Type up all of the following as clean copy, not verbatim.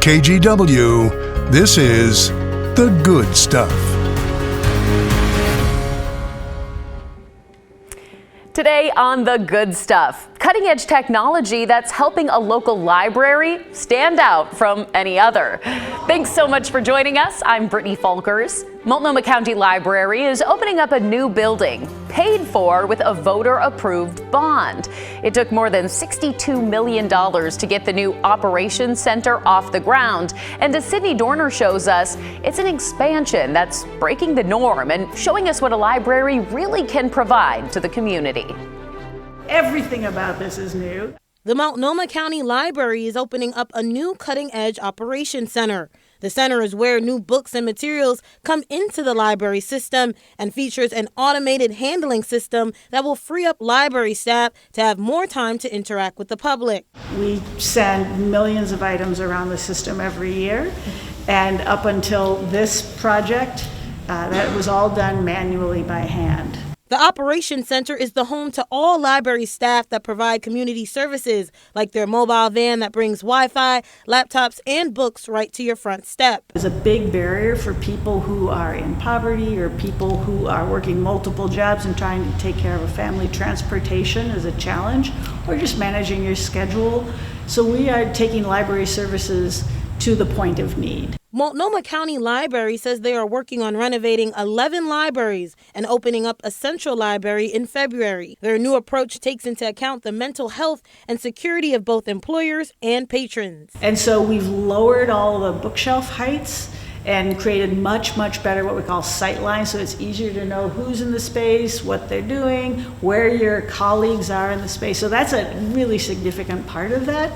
KGW, this is The Good Stuff. Today on The Good Stuff, cutting-edge technology that's helping a local library stand out from any other. Thanks so much for joining us. I'm Brittany Folkers. Multnomah County Library is opening up a new building, paid for with a voter-approved bond. It took more than $62 million to get the new Operations Center off the ground. And as Sydney Dorner shows us, it's an expansion that's breaking the norm and showing us what a library really can provide to the community. Everything about this is new. The Multnomah County Library is opening up a new cutting-edge operations center. The center is where new books and materials come into the library system and features an automated handling system that will free up library staff to have more time to interact with the public. We send millions of items around the system every year, and up until this project, that was all done manually by hand. The Operations Center is the home to all library staff that provide community services, like their mobile van that brings Wi-Fi, laptops, and books right to your front step. It's a big barrier for people who are in poverty or people who are working multiple jobs and trying to take care of a family. Transportation is a challenge, or just managing your schedule. So we are taking library services to the point of need. Multnomah County Library says they are working on renovating 11 libraries and opening up a central library in February. Their new approach takes into account the mental health and security of both employers and patrons. And so we've lowered all the bookshelf heights and created much better what we call sight lines, so it's easier to know who's in the space, what they're doing, where your colleagues are in the space. So that's a really significant part of that.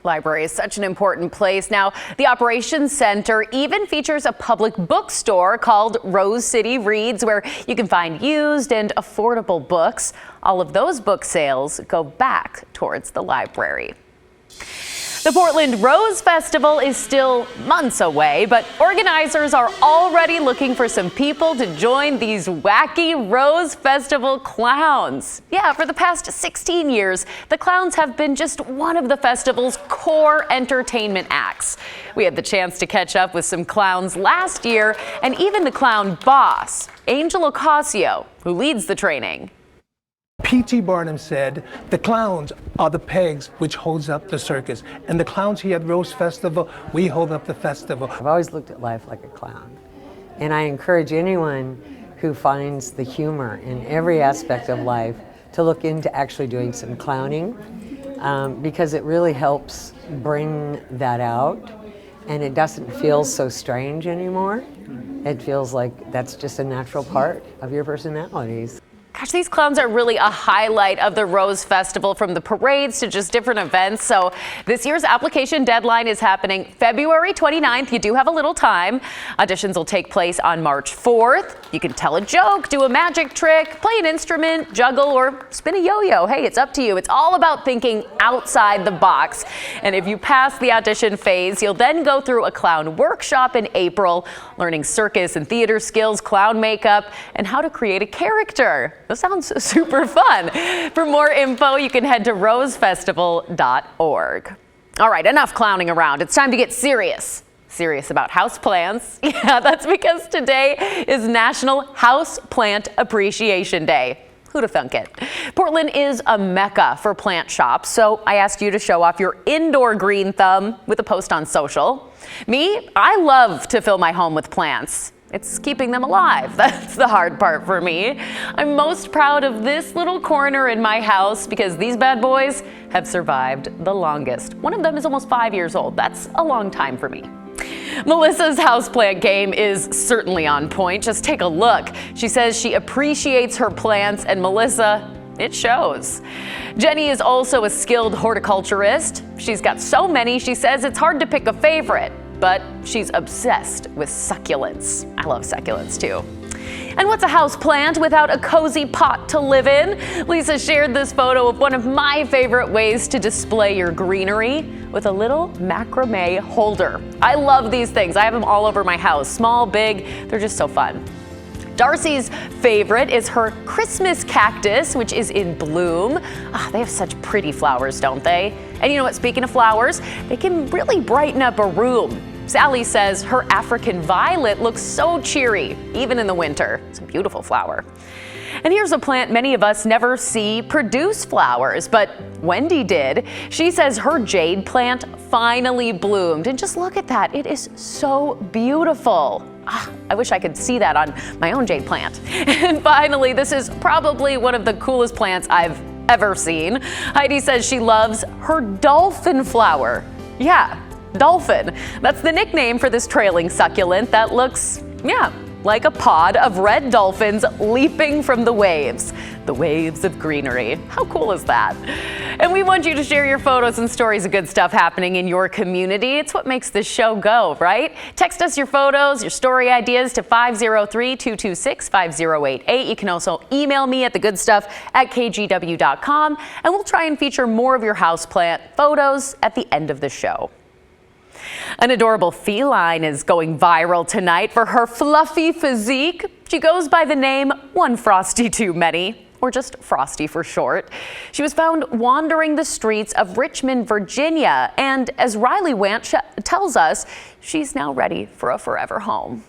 Library is such an important place. Now, the Operations Center even features a public bookstore called Rose City Reads, where you can find used and affordable books. All of those book sales go back towards the library. The Portland Rose Festival is still months away, but organizers are already looking for some people to join these wacky Rose Festival clowns. Yeah, for the past 16 years, the clowns have been just one of the festival's core entertainment acts. We had the chance to catch up with some clowns last year, and even the clown boss, Angel Ocasio, who leads the training. P.T. Barnum said, the clowns are the pegs which holds up the circus. And the clowns here at Rose Festival, we hold up the festival. I've always looked at life like a clown. And I encourage anyone who finds the humor in every aspect of life to look into actually doing some clowning, because it really helps bring that out. And it doesn't feel so strange anymore. It feels like that's just a natural part of your personalities. Gosh, these clowns are really a highlight of the Rose Festival, from the parades to just different events. So this year's application deadline is happening February 29th. You do have a little time. Auditions will take place on March 4th. You can tell a joke, do a magic trick, play an instrument, juggle, or spin a yo-yo. Hey, it's up to you. It's all about thinking outside the box. And if you pass the audition phase, you'll then go through a clown workshop in April, learning circus and theater skills, clown makeup, and how to create a character. That sounds super fun. For more info, you can head to rosefestival.org. All right, enough clowning around. It's time to get serious. Serious about houseplants. Yeah, that's because today is National Houseplant Appreciation Day. Who'd have thunk it? Portland is a mecca for plant shops, so I asked you to show off your indoor green thumb with a post on social. Me, I love to fill my home with plants. It's keeping them alive. That's the hard part for me. I'm most proud of this little corner in my house because these bad boys have survived the longest. One of them is almost 5 years old. That's a long time for me. Melissa's houseplant game is certainly on point. Just take a look. She says she appreciates her plants, and Melissa, it shows. Jenny is also a skilled horticulturist. She's got so many, she says it's hard to pick a favorite, but she's obsessed with succulents. I love succulents too. And what's a house plant without a cozy pot to live in? Lisa shared this photo of one of my favorite ways to display your greenery, with a little macrame holder. I love these things. I have them all over my house, small, big, they're just so fun. Darcy's favorite is her Christmas cactus, which is in bloom. They have such pretty flowers, don't they? And you know what, speaking of flowers, they can really brighten up a room. Sally says her African violet looks so cheery, even in the winter. It's a beautiful flower. And here's a plant many of us never see produce flowers, but Wendy did. She says her jade plant finally bloomed, and just look at that. It is so beautiful. I wish I could see that on my own jade plant. And finally, this is probably one of the coolest plants I've ever seen. Heidi says she loves her dolphin flower. Yeah, dolphin. That's the nickname for this trailing succulent that looks, like a pod of red dolphins leaping from the waves of greenery. How cool is that? And we want you to share your photos and stories of good stuff happening in your community. It's what makes this show go, right? Text us your photos, your story ideas to 503-226-5088. You can also email me at thegoodstuff@kgw.com, and we'll try and feature more of your houseplant photos at the end of the show. An adorable feline is going viral tonight for her fluffy physique. She goes by the name One Frosty Too Many, or just Frosty for short. She was found wandering the streets of Richmond, Virginia, and as Riley Want tells us, she's now ready for a forever home.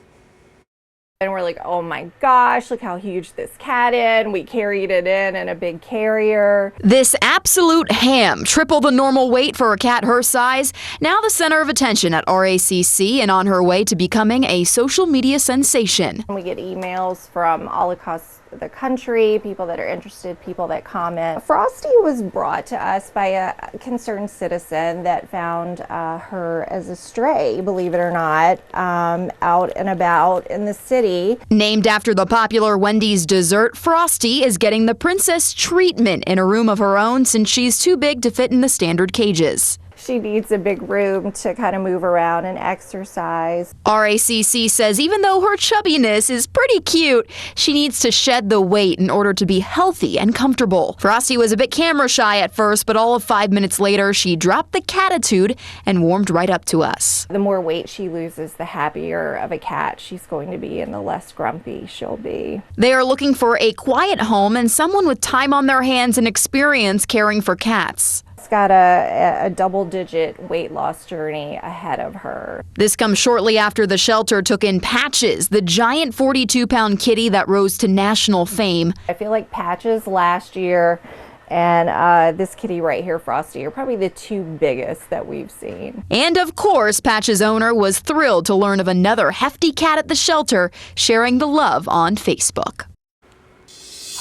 And we're like, oh my gosh, look how huge this cat is. We carried it in a big carrier. This absolute ham, triple the normal weight for a cat her size, now the center of attention at RACC and on her way to becoming a social media sensation. We get emails from all across the country, people that are interested, people that comment. Frosty was brought to us by a concerned citizen that found her as a stray, believe it or not, out and about in the city. Named after the popular Wendy's dessert, Frosty is getting the princess treatment in a room of her own since she's too big to fit in the standard cages. She needs a big room to kind of move around and exercise. RACC says even though her chubbiness is pretty cute, she needs to shed the weight in order to be healthy and comfortable. Frosty was a bit camera shy at first, but all of 5 minutes later, she dropped the catitude and warmed right up to us. The more weight she loses, the happier of a cat she's going to be and the less grumpy she'll be. They are looking for a quiet home and someone with time on their hands and experience caring for cats. It's got a double-digit weight loss journey ahead of her. This comes shortly after the shelter took in Patches, the giant 42-pound kitty that rose to national fame. I feel like Patches last year and this kitty right here, Frosty, are probably the two biggest that we've seen. And of course, Patches' owner was thrilled to learn of another hefty cat at the shelter sharing the love on Facebook.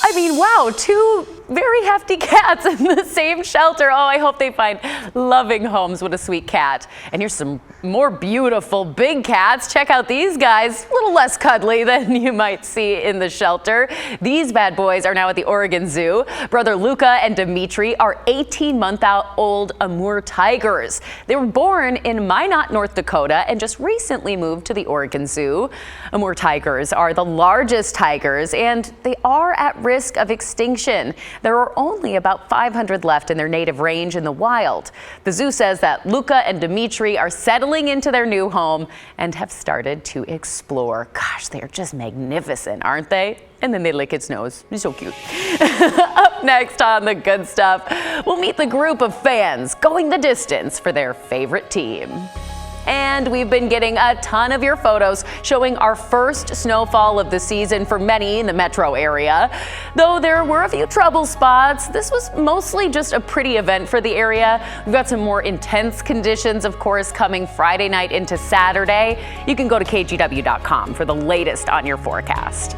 I mean, wow, two very hefty cats in the same shelter. Oh, I hope they find loving homes with a sweet cat. And here's some more beautiful big cats. Check out these guys, a little less cuddly than you might see in the shelter. These bad boys are now at the Oregon Zoo. Brother Luca and Dimitri are 18-month-old Amur tigers. They were born in Minot, North Dakota, and just recently moved to the Oregon Zoo. Amur tigers are the largest tigers, and they are at risk of extinction. There are only about 500 left in their native range in the wild. The zoo says that Luca and Dimitri are settling into their new home and have started to explore. Gosh, they are just magnificent, aren't they? And then they lick its nose. It's so cute. Up next on The Good Stuff, we'll meet the group of fans going the distance for their favorite team. And we've been getting a ton of your photos showing our first snowfall of the season for many in the metro area. Though there were a few trouble spots, this was mostly just a pretty event for the area. We've got some more intense conditions, of course, coming Friday night into Saturday. You can go to kgw.com for the latest on your forecast.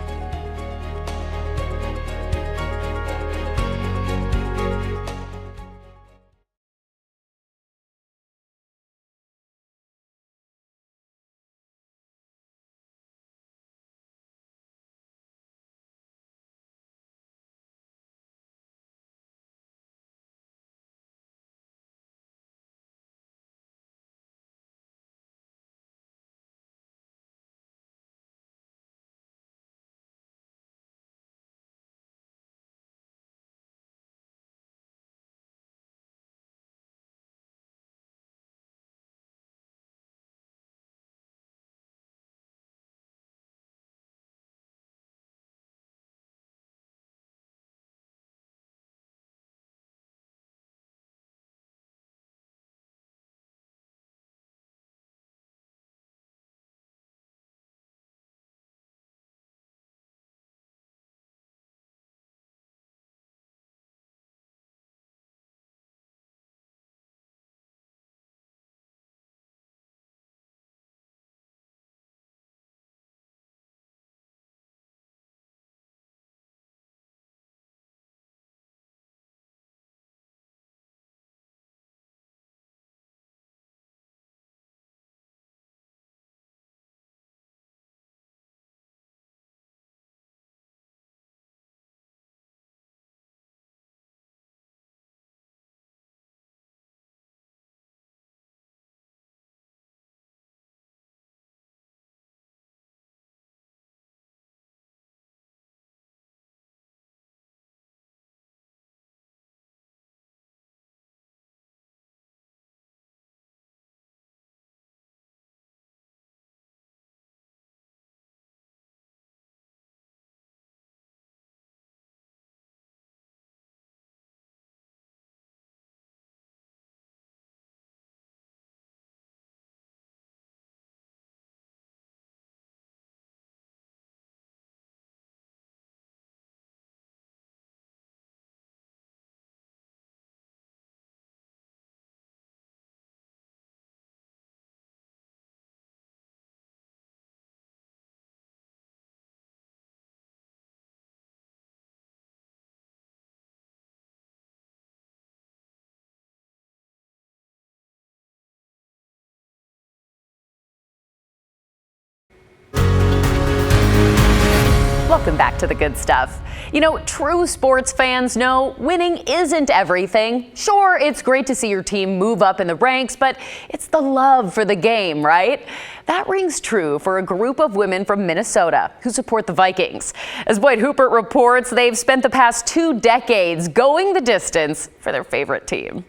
Welcome back to The Good Stuff. You know, true sports fans know winning isn't everything. Sure, it's great to see your team move up in the ranks, but it's the love for the game, right? That rings true for a group of women from Minnesota who support the Vikings. As Boyd Hooper reports, they've spent the past 2 decades going the distance for their favorite team.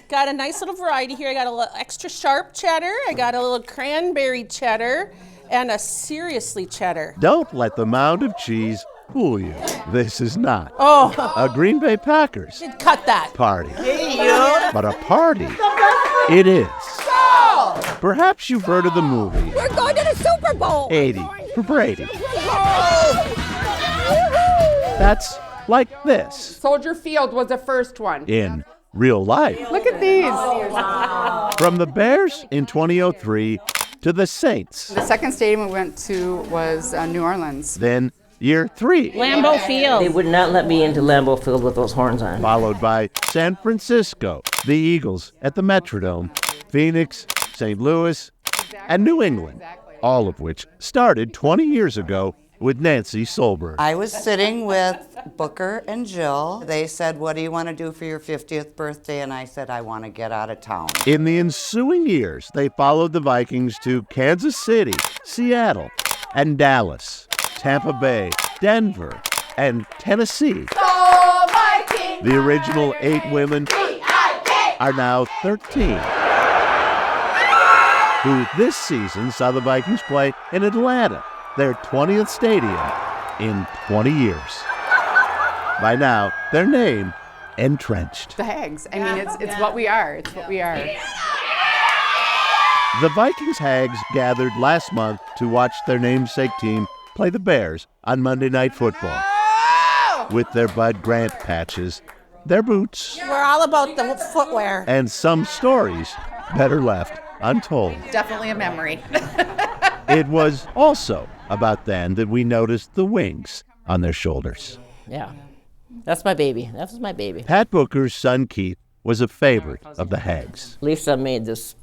Got a nice little variety here. I got a little extra sharp cheddar. I got a little cranberry cheddar. And a seriously cheddar. Don't let the mound of cheese fool you. This is not a Green Bay Packers Cut that. party, but a party. It is. Perhaps you've heard of the movie We're going to the Super Bowl. 80 for Brady. That's like this Soldier Field was the first one. in real life. Look at these. From the Bears in 2003 to the Saints, The second stadium we went to was New Orleans. then year 3, Lambeau Field. They would not let me into Lambeau Field with those horns on. followed by San Francisco, the Eagles at the Metrodome, Phoenix, St. Louis, and New England, all of which started 20 years ago with Nancy Solberg. I was sitting with Booker and Jill. They said, "What do you want to do for your 50th birthday?" And I said, "I want to get out of town." In the ensuing years, they followed the Vikings to Kansas City, Seattle, and Dallas, Tampa Bay, Denver, and Tennessee. The original 8 women are now 13, who this season saw the Vikings play in Atlanta, their 20th stadium in 20 years. By now, their name entrenched. The Hags. I mean, it's what we are. It's what we are. The Vikings Hags gathered last month to watch their namesake team play the Bears on Monday Night Football. With their Bud Grant patches, their boots, We're all about the footwear. and some stories better left untold. Definitely a memory. It was also about then that we noticed the wings on their shoulders. Yeah, that's my baby. That was my baby. Pat Booker's son Keith was a favorite of the Hags. Lisa made this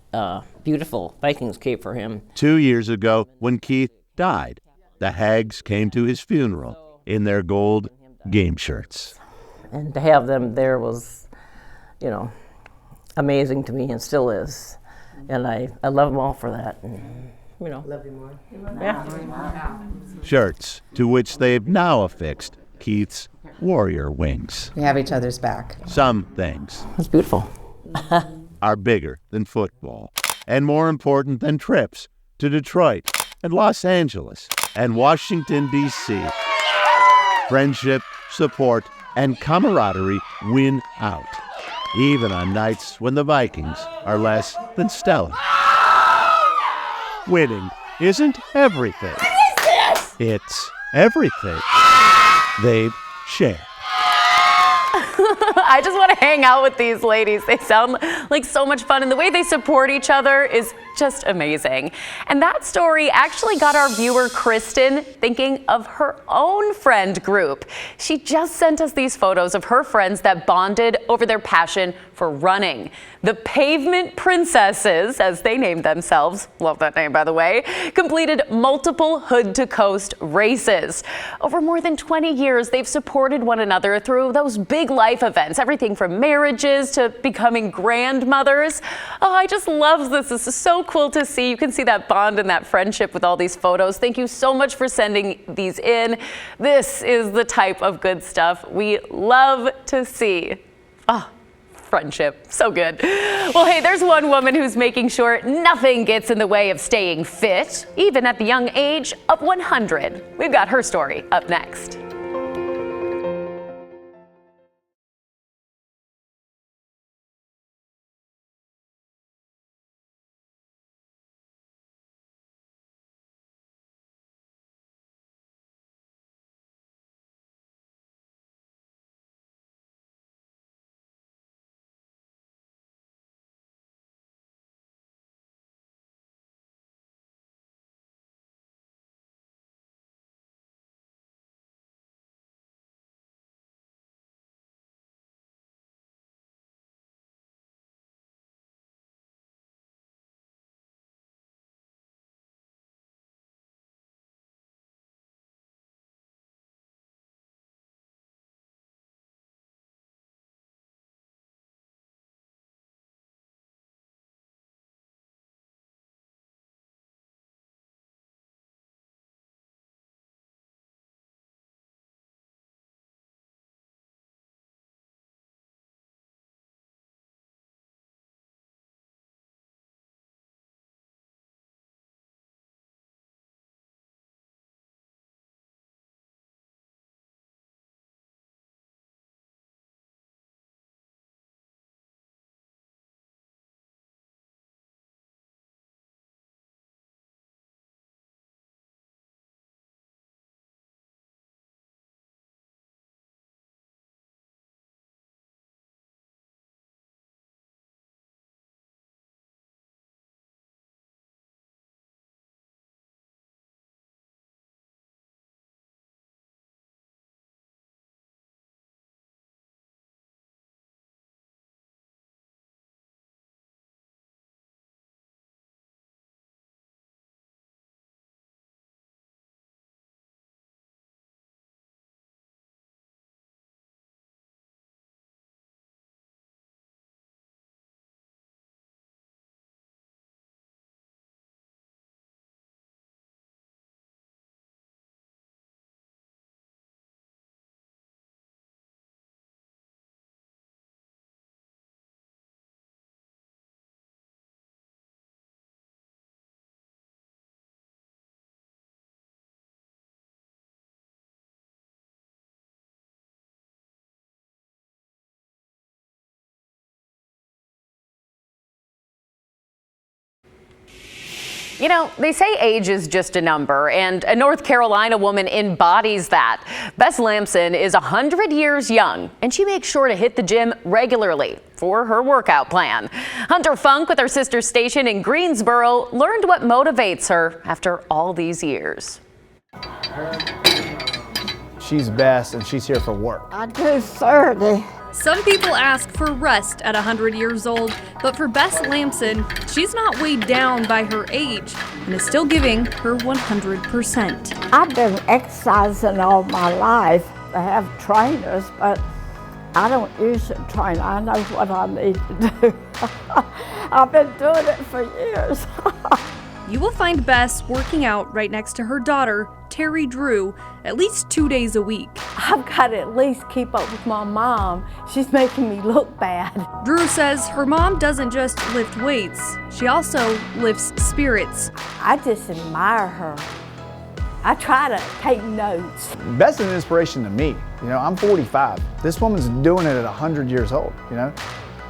beautiful Vikings cape for him. 2 years ago, when Keith died, the Hags came to his funeral in their gold game shirts. And to have them there was, amazing to me and still is. And I love them all for that. And, love you more. Yeah. Shirts to which they've now affixed Keith's warrior wings. We have each other's back. Some things That's beautiful. are bigger than football and more important than trips to Detroit and Los Angeles and Washington, D.C. Friendship, support, and camaraderie win out, even on nights when the Vikings are less than stellar. Winning isn't everything. What is this? It's everything they've shared. I just want to hang out with these ladies. They sound like so much fun, and the way they support each other is just amazing. And that story actually got our viewer Kristen thinking of her own friend group. She just sent us these photos of her friends that bonded over their passion for running. The Pavement Princesses, as they named themselves, love that name by the way, completed multiple hood to coast races. Over more than 20 years, they've supported one another through those big life events, everything from marriages to becoming grandmothers. Oh, I just love this. This is so cool to see. You can see that bond and that friendship with all these photos. Thank you so much for sending these in. This is the type of good stuff we love to see. Oh, friendship. So good. Well, hey, there's one woman who's making sure nothing gets in the way of staying fit, even at the young age of 100. We've got her story up next. You know, they say age is just a number, and a North Carolina woman embodies that. Bess Lamson is 100 years young, and she makes sure to hit the gym regularly for her workout plan. Hunter Funk with her sister station in Greensboro learned what motivates her after all these years. She's Bess, and she's here for work. I do 30. Some people ask for rest at 100 years old, but for Bess Lamson, she's not weighed down by her age and is still giving her 100%. I've been exercising all my life. I have trainers, but I don't use a trainer. I know what I need to do. I've been doing it for years. You will find Bess working out right next to her daughter, Terry Drew, at least 2 days a week. I've got to at least keep up with my mom. She's making me look bad. Drew says her mom doesn't just lift weights, she also lifts spirits. I just admire her. I try to take notes. Bess is an inspiration to me. You know, I'm 45. This woman's doing it at 100 years old, you know.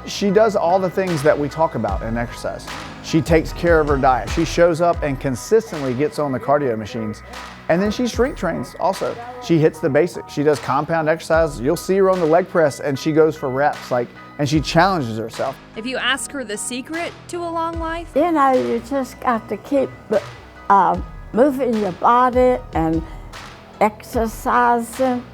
She does all the things that we talk about in exercise. She takes care of her diet. She shows up and consistently gets on the cardio machines. And then she strength trains also. She hits the basics. She does compound exercise. You'll see her on the leg press and she goes for reps, and she challenges herself. If you ask her the secret to a long life, you know, you just got to keep moving your body and exercising.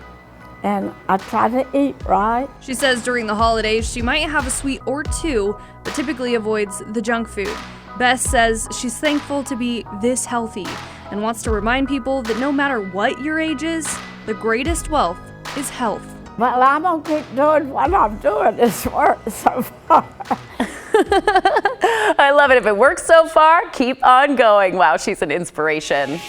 And I try to eat right. She says during the holidays she might have a sweet or two, but typically avoids the junk food. Bess says she's thankful to be this healthy and wants to remind people that no matter what your age is, the greatest wealth is health. Well, I'm gonna keep doing what I'm doing. It's worked so far. I love it. If it works so far, keep on going. Wow, she's an inspiration.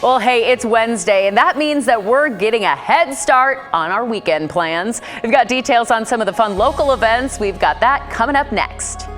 Well, hey, it's Wednesday, and that means that we're getting a head start on our weekend plans. We've got details on some of the fun local events. We've got that coming up next.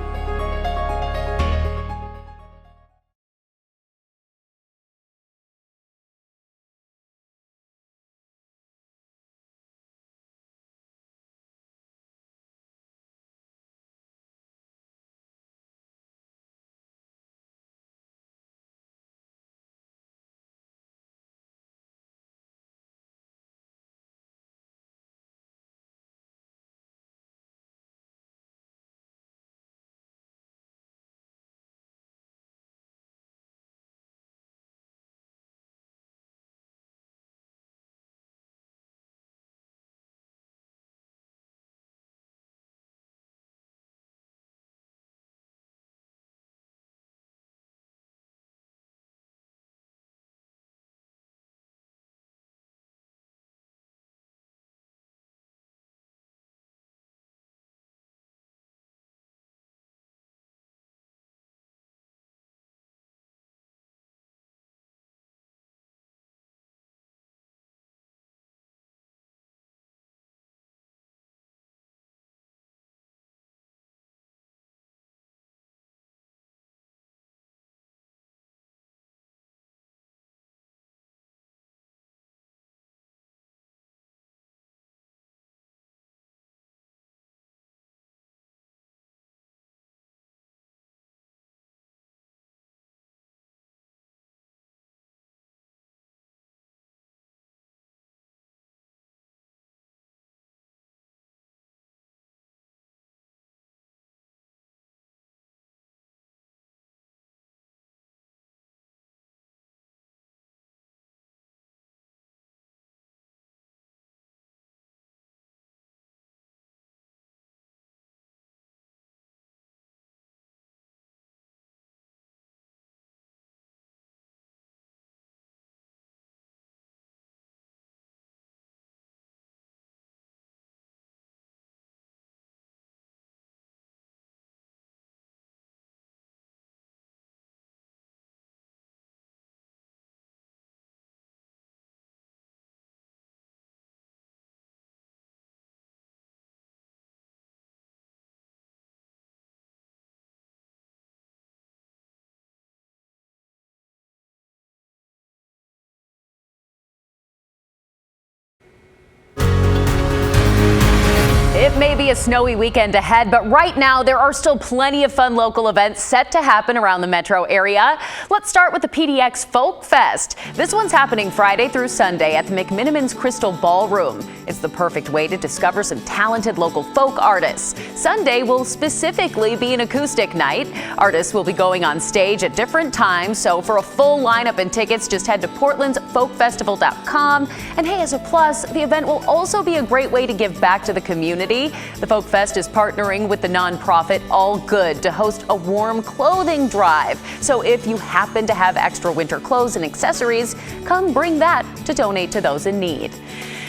may be a snowy weekend ahead, but right now there are still plenty of fun local events set to happen around the metro area. Let's start with the PDX Folk Fest. This one's happening Friday through Sunday at the McMinimans Crystal Ballroom. It's the perfect way to discover some talented local folk artists. Sunday will specifically be an acoustic night. Artists will be going on stage at different times, so for a full lineup and tickets, just head to portlandsfolkfestival.com. And hey, as a plus, the event will also be a great way to give back to the community. The Folk Fest is partnering with the nonprofit All Good to host a warm clothing drive. So if you happen to have extra winter clothes and accessories, come bring that to donate to those in need.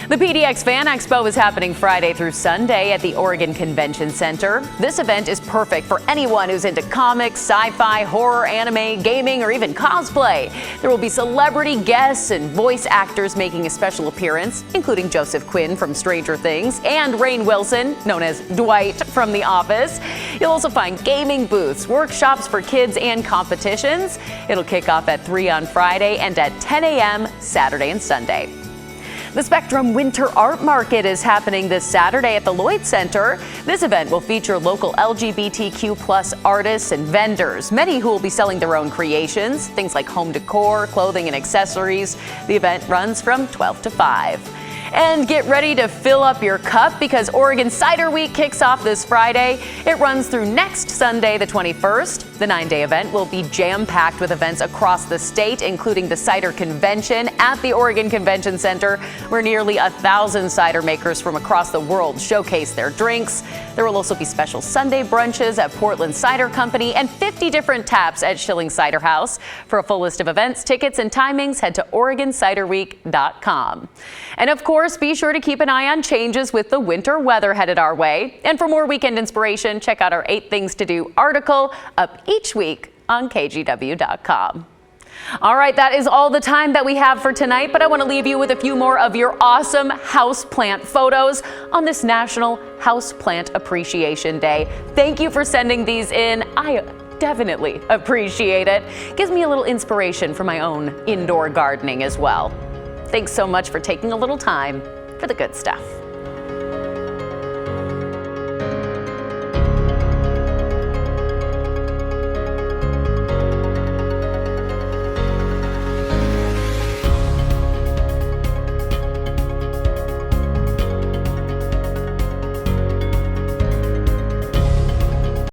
The PDX Fan Expo is happening Friday through Sunday at the Oregon Convention Center. This event is perfect for anyone who's into comics, sci-fi, horror, anime, gaming, or even cosplay. There will be celebrity guests and voice actors making a special appearance, including Joseph Quinn from Stranger Things and Rainn Wilson, known as Dwight from The Office. You'll also find gaming booths, workshops for kids, and competitions. It'll kick off at 3 on Friday and at 10 a.m. Saturday and Sunday. The Spectrum Winter Art Market is happening this Saturday at the Lloyd Center. This event will feature local LGBTQ+ artists and vendors, many who will be selling their own creations, things like home decor, clothing, and accessories. The event runs from 12 to 5. And get ready to fill up your cup because Oregon Cider Week kicks off this Friday. It runs through next Sunday, the 21st. The 9-day event will be jam-packed with events across the state, including the Cider Convention at the Oregon Convention Center, where nearly 1,000 cider makers from across the world showcase their drinks. There will also be special Sunday brunches at Portland Cider Company and 50 different taps at Schilling Cider House. For a full list of events, tickets, and timings, head to OregonCiderWeek.com. And of course, be sure to keep an eye on changes with the winter weather headed our way. And for more weekend inspiration, check out our 8 Things to Do article up each week on KGW.com. All right, that is all the time that we have for tonight, but I want to leave you with a few more of your awesome houseplant photos on this National Houseplant Appreciation Day. Thank you for sending these in. I definitely appreciate it. Gives me a little inspiration for my own indoor gardening as well. Thanks so much for taking a little time for the good stuff.